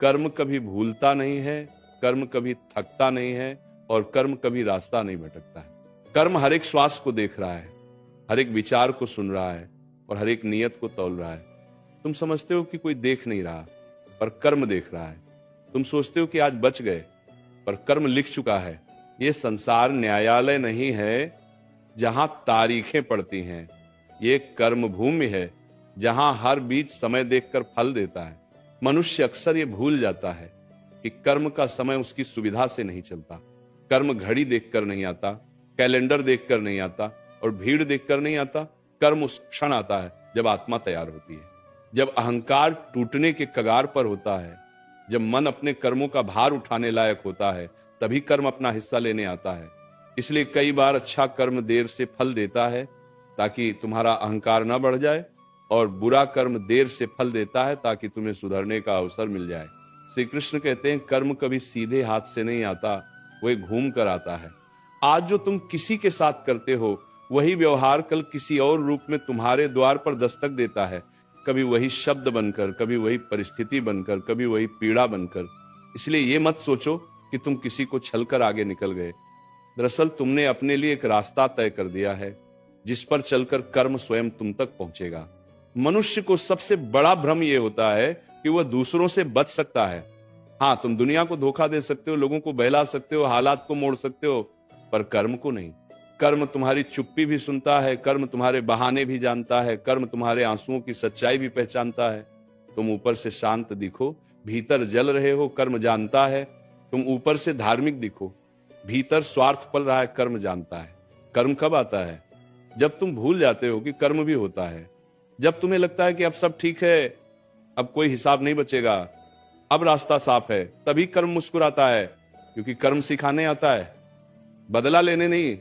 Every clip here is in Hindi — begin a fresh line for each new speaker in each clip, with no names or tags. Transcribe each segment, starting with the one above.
कर्म कभी भूलता नहीं है, कर्म कभी थकता नहीं है और कर्म कभी रास्ता नहीं भटकता है। कर्म हर एक श्वास को देख रहा है, हर एक विचार को सुन रहा है और हर एक नियत को तौल रहा है। तुम समझते हो कि कोई देख नहीं रहा, पर कर्म देख रहा है। तुम सोचते हो कि आज बच गए, पर कर्म लिख चुका है। ये संसार न्यायालय नहीं है जहां तारीखें पड़ती हैं, ये कर्म भूमि है जहां हर बीज समय देखकर फल देता है। मनुष्य अक्सर ये भूल जाता है कि कर्म का समय उसकी सुविधा से नहीं चलता। कर्म घड़ी देखकर नहीं आता, कैलेंडर देखकर नहीं आता और भीड़ देखकर नहीं आता। कर्म उस क्षण आता है जब आत्मा तैयार होती है, जब अहंकार टूटने के कगार पर होता है, जब मन अपने कर्मों का भार उठाने लायक होता है, तभी कर्म अपना हिस्सा लेने आता है। इसलिए कई बार अच्छा कर्म देर से फल देता है ताकि तुम्हारा अहंकार न बढ़ जाए, और बुरा कर्म देर से फल देता है ताकि तुम्हें सुधरने का अवसर मिल जाए। श्री कृष्ण कहते हैं कर्म कभी सीधे हाथ से नहीं आता, वह घूम कर आता है। आज जो तुम किसी के साथ करते हो वही व्यवहार कल किसी और रूप में तुम्हारे द्वार पर दस्तक देता है। कभी वही शब्द बनकर, कभी वही परिस्थिति बनकर, कभी वही पीड़ा बनकर। इसलिए ये मत सोचो कि तुम किसी को छलकर आगे निकल गए। दरअसल तुमने अपने लिए एक रास्ता तय कर दिया है जिस पर चलकर कर्म स्वयं तुम तक पहुंचेगा। मनुष्य को सबसे बड़ा भ्रम यह होता है कि वह दूसरों से बच सकता है। हाँ, तुम दुनिया को धोखा दे सकते हो, लोगों को बहला सकते हो, हालात को मोड़ सकते हो, पर कर्म को नहीं। कर्म तुम्हारी चुप्पी भी सुनता है, कर्म तुम्हारे बहाने भी जानता है, कर्म तुम्हारे आंसुओं की सच्चाई भी पहचानता है। तुम ऊपर से शांत दिखो, भीतर जल रहे हो, कर्म जानता है। तुम ऊपर से धार्मिक दिखो, भीतर स्वार्थ पल रहा है, कर्म जानता है। कर्म कब आता है? जब तुम भूल जाते हो कि कर्म भी होता है। जब तुम्हें लगता है कि अब सब ठीक है, अब कोई हिसाब नहीं बचेगा, अब रास्ता साफ है, तभी कर्म मुस्कुराता है। क्योंकि कर्म सिखाने आता है, बदला लेने नहीं।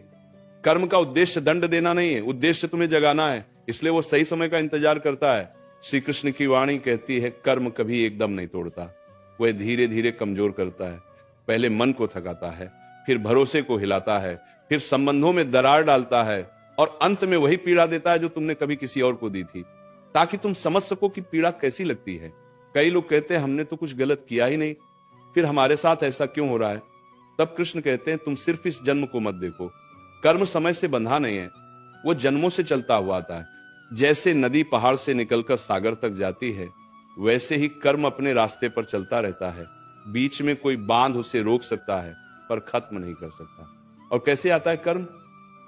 कर्म का उद्देश्य दंड देना नहीं है, उद्देश्य तुम्हें जगाना है। इसलिए वो सही समय का इंतजार करता है। श्री कृष्ण की वाणी कहती है कर्म कभी एकदम नहीं तोड़ता, वह धीरे धीरे कमजोर करता है। पहले मन को थकाता है, फिर भरोसे को हिलाता है, फिर संबंधों में दरार डालता है और अंत में वही पीड़ा देता है जो तुमने कभी किसी और को दी थी, ताकि तुम समझ सको कि पीड़ा कैसी लगती है। कई लोग कहते हैं हमने तो कुछ गलत किया ही नहीं, फिर हमारे साथ ऐसा क्यों हो रहा है? तब कृष्ण कहते हैं तुम सिर्फ इस जन्म को मत देखो। कर्म समय से बंधा नहीं है, वो जन्मों से चलता हुआ आता है। जैसे नदी पहाड़ से निकलकर सागर तक जाती है, वैसे ही कर्म अपने रास्ते पर चलता रहता है। बीच में कोई बांध उसे रोक सकता है पर खत्म नहीं कर सकता। और कैसे आता है कर्म?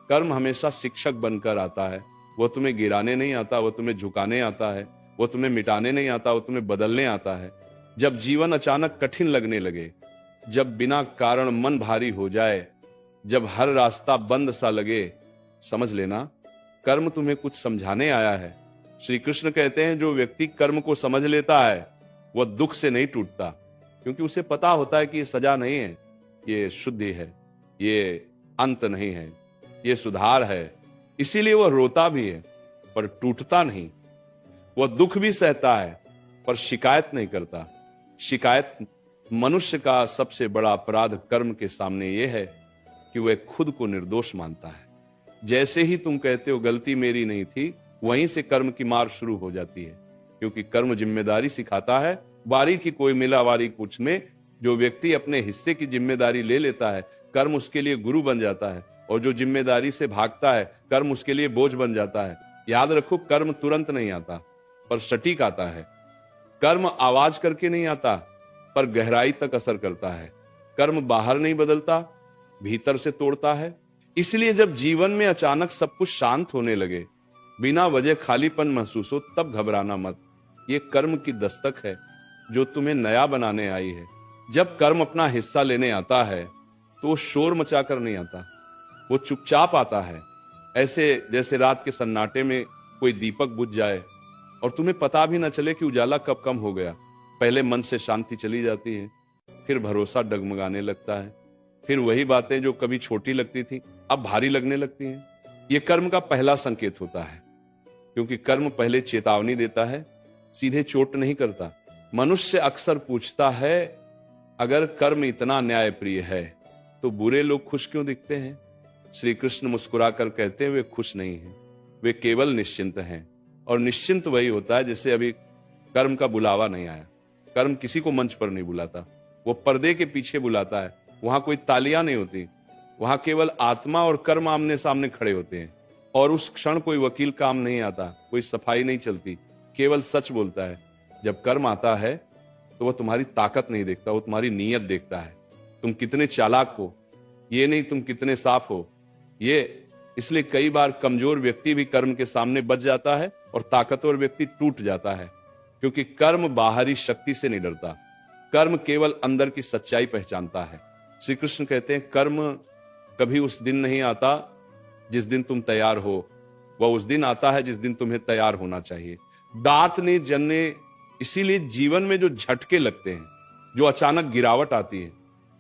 कर्म हमेशा शिक्षक बनकर आता है। वो तुम्हें गिराने नहीं आता, वो तुम्हें झुकाने आता है। वो तुम्हें मिटाने नहीं आता, वो तुम्हें बदलने आता है। जब जीवन अचानक कठिन लगने लगे, जब बिना कारण मन भारी हो जाए, जब हर रास्ता बंद सा लगे, समझ लेना कर्म तुम्हें कुछ समझाने आया है। श्री कृष्ण कहते हैं जो व्यक्ति कर्म को समझ लेता है वह दुख से नहीं टूटता, क्योंकि उसे पता होता है कि ये सजा नहीं है, ये शुद्धि है, ये अंत नहीं है, ये सुधार है। इसीलिए वह रोता भी है पर टूटता नहीं। वह दुख भी सहता है पर शिकायत नहीं करता। शिकायत मनुष्य का सबसे बड़ा अपराध कर्म के सामने यह है कि वह खुद को निर्दोष मानता है। जैसे ही तुम कहते हो गलती मेरी नहीं थी, वहीं से कर्म की मार शुरू हो जाती है। क्योंकि कर्म जिम्मेदारी सिखाता है। वारी की कोई मिला वारी कुछ में जो व्यक्ति अपने हिस्से की जिम्मेदारी ले लेता है, कर्म उसके लिए गुरु बन जाता है। और जो जिम्मेदारी से भागता है, कर्म उसके लिए बोझ बन जाता है। याद रखो, कर्म तुरंत नहीं आता पर सटीक आता है। कर्म आवाज करके नहीं आता पर गहराई तक असर करता है। कर्म बाहर नहीं बदलता, भीतर से तोड़ता है। इसलिए जब जीवन में अचानक सब कुछ शांत होने लगे, बिना वजह खालीपन महसूस हो, तब घबराना मत। ये कर्म की दस्तक है जो तुम्हें नया बनाने आई है। जब कर्म अपना हिस्सा लेने आता है तो वो शोर मचाकर नहीं आता, वो चुपचाप आता है। ऐसे जैसे रात के सन्नाटे में कोई दीपक बुझ जाए और तुम्हें पता भी न चले कि उजाला कब कम हो गया। पहले मन से शांति चली जाती है, फिर भरोसा डगमगाने लगता है, फिर वही बातें जो कभी छोटी लगती थी अब भारी लगने लगती हैं। ये कर्म का पहला संकेत होता है, क्योंकि कर्म पहले चेतावनी देता है, सीधे चोट नहीं करता। मनुष्य अक्सर पूछता है अगर कर्म इतना न्यायप्रिय है तो बुरे लोग खुश क्यों दिखते हैं? श्री कृष्ण मुस्कुराकर कहते हैं वे खुश नहीं हैं, वे केवल निश्चिंत हैं। और निश्चिंत वही होता है जिसे अभी कर्म का बुलावा नहीं आया। कर्म किसी को मंच पर नहीं बुलाता, वो पर्दे के पीछे बुलाता है। वहां कोई तालियां नहीं होती, वहां केवल आत्मा और कर्म आमने सामने खड़े होते हैं। और उस क्षण कोई वकील काम नहीं आता, कोई सफाई नहीं चलती, केवल सच बोलता है। जब कर्म आता है तो वह तुम्हारी ताकत नहीं देखता, वो तुम्हारी नीयत देखता है। तुम कितने चालाक हो, ये नहीं तुम कितने साफ हो। ये इसलिए कई बार कमजोर व्यक्ति भी कर्म के सामने बच जाता है और ताकतवर व्यक्ति टूट जाता है, क्योंकि कर्म बाहरी शक्ति से नहीं डरता, कर्म केवल अंदर की सच्चाई पहचानता है। श्री कृष्ण कहते हैं कर्म कभी उस दिन नहीं आता जिस दिन तुम तैयार हो, वह उस दिन आता है जिस दिन तुम्हें तैयार होना चाहिए। दांत ने जन्ने, इसीलिए जीवन में जो झटके लगते हैं, जो अचानक गिरावट आती है,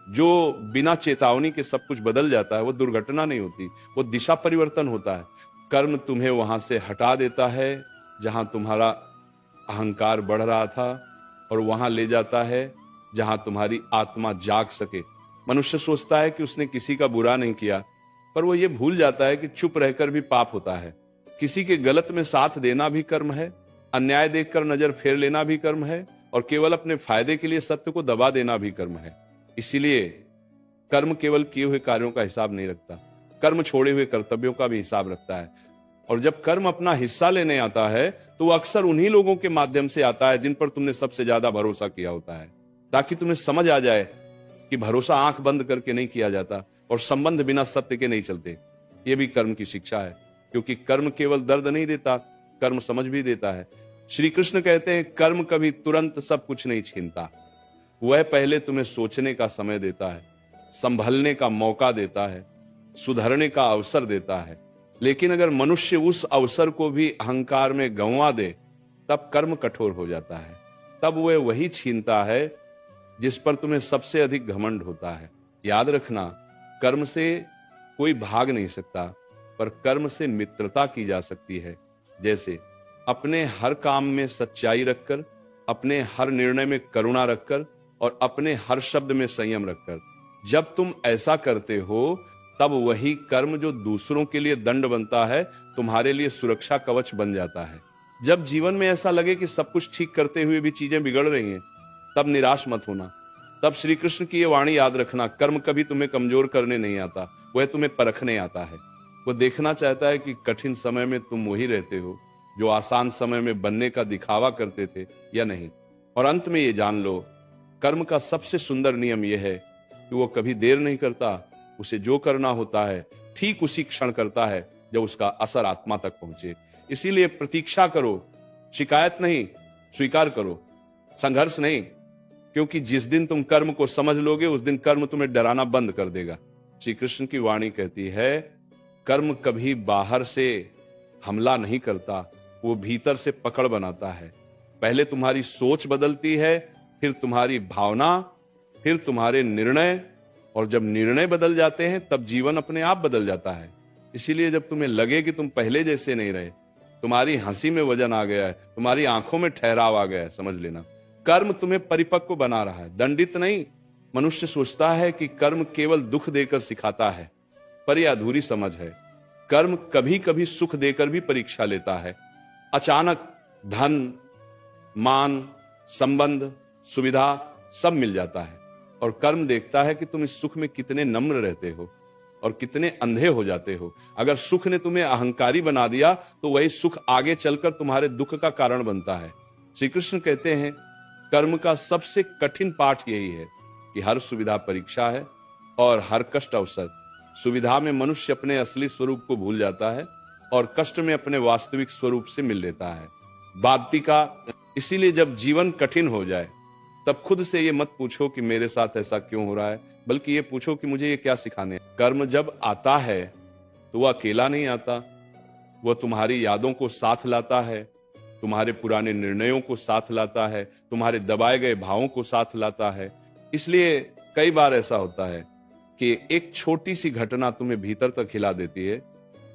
जो बिना चेतावनी के सब कुछ बदल जाता है, वो दुर्घटना नहीं होती, वो दिशा परिवर्तन होता है। कर्म तुम्हें वहां से हटा देता है जहां तुम्हारा अहंकार बढ़ रहा था, और वहां ले जाता है जहां तुम्हारी आत्मा जाग सके। मनुष्य सोचता है कि उसने किसी का बुरा नहीं किया, पर वो ये भूल जाता है कि चुप रहकर भी पाप होता है। किसी के गलत में साथ देना भी कर्म है, अन्याय देखकर नजर फेर लेना भी कर्म है, और केवल अपने फायदे के लिए सत्य को दबा देना भी कर्म है। इसीलिए कर्म केवल किए हुए कार्यों का हिसाब नहीं रखता, कर्म छोड़े हुए कर्तव्यों का भी हिसाब रखता है। और जब कर्म अपना हिस्सा लेने आता है तो वो अक्सर उन्हीं लोगों के माध्यम से आता है जिन पर तुमने सबसे ज्यादा भरोसा किया होता है, ताकि तुम्हें समझ आ जाए कि भरोसा आंख बंद करके नहीं किया जाता और संबंध बिना सत्य के नहीं चलते। ये भी कर्म की शिक्षा है, क्योंकि कर्म केवल दर्द नहीं देता, कर्म समझ भी देता है। श्री कृष्ण कहते हैं कर्म कभी तुरंत सब कुछ नहीं छीनता, वह पहले तुम्हें सोचने का समय देता है, संभलने का मौका देता है, सुधरने का अवसर देता है। लेकिन अगर मनुष्य उस अवसर को भी अहंकार में गंवा दे, तब कर्म कठोर हो जाता है, तब वह वही छीनता है जिस पर तुम्हें सबसे अधिक घमंड होता है। याद रखना, कर्म से कोई भाग नहीं सकता, पर कर्म से मित्रता की जा सकती है। जैसे अपने हर काम में सच्चाई रखकर, अपने हर निर्णय में करुणा रखकर, और अपने हर शब्द में संयम रखकर। जब तुम ऐसा करते हो, तब वही कर्म जो दूसरों के लिए दंड बनता है, तुम्हारे लिए सुरक्षा कवच बन जाता है। जब जीवन में ऐसा लगे कि सब कुछ ठीक करते हुए भी चीजें बिगड़ रही हैं, तब निराश मत होना। तब श्री कृष्ण की ये वाणी याद रखना, कर्म कभी तुम्हें कमजोर करने नहीं आता, वह तुम्हें परखने आता है। वो देखना चाहता है कि कठिन समय में तुम वही रहते हो जो आसान समय में बनने का दिखावा करते थे या नहीं। और अंत में ये जान लो, कर्म का सबसे सुंदर नियम यह है कि वो कभी देर नहीं करता, उसे जो करना होता है ठीक उसी क्षण करता है जब उसका असर आत्मा तक पहुंचे। इसीलिए प्रतीक्षा करो, शिकायत नहीं, स्वीकार करो, संघर्ष नहीं, क्योंकि जिस दिन तुम कर्म को समझ लोगे उस दिन कर्म तुम्हें डराना बंद कर देगा। श्री कृष्ण की वाणी कहती है, कर्म कभी बाहर से हमला नहीं करता, वो भीतर से पकड़ बनाता है। पहले तुम्हारी सोच बदलती है, फिर तुम्हारी भावना, फिर तुम्हारे निर्णय, और जब निर्णय बदल जाते हैं तब जीवन अपने आप बदल जाता है। इसीलिए जब तुम्हें लगे कि तुम पहले जैसे नहीं रहे, तुम्हारी हंसी में वजन आ गया है, तुम्हारी आंखों में ठहराव आ गया है, समझ लेना कर्म तुम्हें परिपक्व बना रहा है, दंडित नहीं। मनुष्य सोचता है कि कर्म केवल दुख देकर सिखाता है, पर यह अधूरी समझ है। कर्म कभी कभी सुख देकर भी परीक्षा लेता है। अचानक धन, मान, संबंध, सुविधा सब मिल जाता है, और कर्म देखता है कि तुम इस सुख में कितने नम्र रहते हो और कितने अंधे हो जाते हो। अगर सुख ने तुम्हें अहंकारी बना दिया तो वही सुख आगे चलकर तुम्हारे दुख का कारण बनता है। श्री कृष्ण कहते हैं, कर्म का सबसे कठिन पाठ यही है कि हर सुविधा परीक्षा है और हर कष्ट अवसर। सुविधा में मनुष्य अपने असली स्वरूप को भूल जाता है और कष्ट में अपने वास्तविक स्वरूप से मिल लेता है। वार्तिका, इसीलिए जब जीवन कठिन हो जाए तब खुद से ये मत पूछो कि मेरे साथ ऐसा क्यों हो रहा है, बल्कि ये पूछो कि मुझे ये क्या सिखाने। कर्म जब आता है तो वह अकेला नहीं आता, वह तुम्हारी यादों को साथ लाता है, तुम्हारे पुराने निर्णयों को साथ लाता है, तुम्हारे दबाए गए भावों को साथ लाता है। इसलिए कई बार ऐसा होता है कि एक छोटी सी घटना तुम्हें भीतर तक हिला देती है,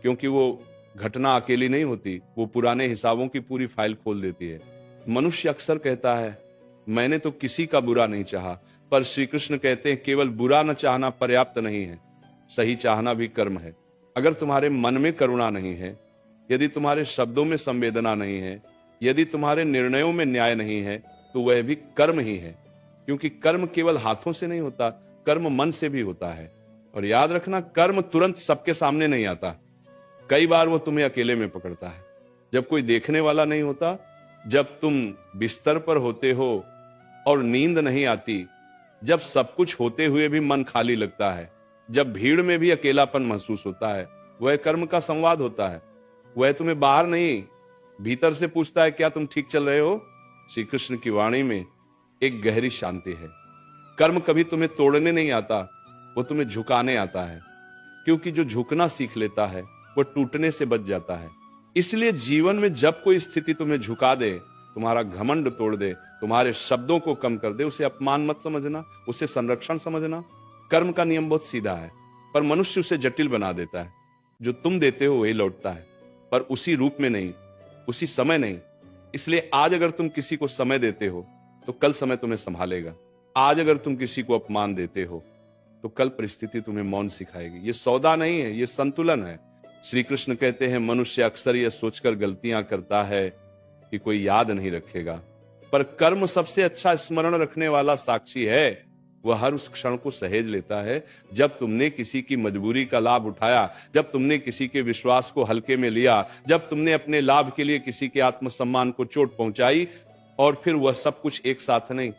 क्योंकि वो घटना अकेली नहीं होती, वो पुराने हिसाबों की पूरी फाइल खोल देती है। मनुष्य अक्सर कहता है, मैंने तो किसी का बुरा नहीं चाहा, पर श्री कृष्ण कहते हैं केवल बुरा न चाहना पर्याप्त नहीं है, सही चाहना भी कर्म है। अगर तुम्हारे मन में करुणा नहीं है, यदि तुम्हारे शब्दों में संवेदना नहीं है, यदि तुम्हारे निर्णयों में न्याय नहीं है, तो वह भी कर्म ही है, क्योंकि कर्म केवल हाथों से नहीं होता, कर्म मन से भी होता है। और याद रखना, कर्म तुरंत सबके सामने नहीं आता, कई बार वो तुम्हें अकेले में पकड़ता है, जब कोई देखने वाला नहीं होता, जब तुम बिस्तर पर होते हो और नींद नहीं आती, जब सब कुछ होते हुए भी मन खाली लगता है, जब भीड़ में भी अकेलापन महसूस होता है, वह कर्म का संवाद होता है। वह तुम्हें बाहर नहीं, भीतर से पूछता है, क्या तुम ठीक चल रहे हो? श्री कृष्ण की वाणी में एक गहरी शांति है। कर्म कभी तुम्हें तोड़ने नहीं आता, वो तुम्हें झुकाने आता है, क्योंकि जो झुकना सीख लेता है वो टूटने से बच जाता है। इसलिए जीवन में जब कोई स्थिति तुम्हें झुका दे, तुम्हारा घमंड तोड़ दे, तुम्हारे शब्दों को कम कर दे, उसे अपमान मत समझना, उसे संरक्षण समझना। कर्म का नियम बहुत सीधा है, पर मनुष्य उसे जटिल बना देता है। जो तुम देते हो वही लौटता है, पर उसी रूप में नहीं, उसी समय नहीं। इसलिए आज अगर तुम किसी को समय देते हो तो कल समय तुम्हें संभालेगा। आज अगर तुम किसी को अपमान देते हो तो कल परिस्थिति तुम्हें मौन सिखाएगी। ये सौदा नहीं है, ये संतुलन है। श्री कृष्ण कहते हैं, मनुष्य अक्सर यह सोचकर गलतियां करता है कि कोई याद नहीं रखेगा, पर कर्म सबसे अच्छा स्मरण रखने वाला साक्षी है। वह हर उस क्षण को सहेज लेता है जब तुमने किसी की मजबूरी का लाभ उठाया, जब तुमने किसी के विश्वास को हल्के में लिया, जब तुमने अपने लाभ के लिए किसी के आत्मसम्मान को चोट पहुंचाई, और फिर वह सब कुछ एक साथ नहीं,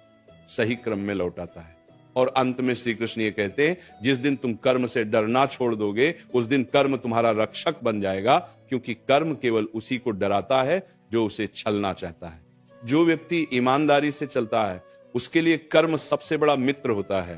सही क्रम में लौटाता है। और अंत में श्री कृष्ण ये कहते हैं, जिस दिन तुम कर्म से डरना छोड़ दोगे, उस दिन कर्म तुम्हारा रक्षक बन जाएगा, क्योंकि कर्म केवल उसी को डराता है जो उसे छलना चाहता है। जो व्यक्ति ईमानदारी से चलता है, उसके लिए कर्म सबसे बड़ा मित्र होता है।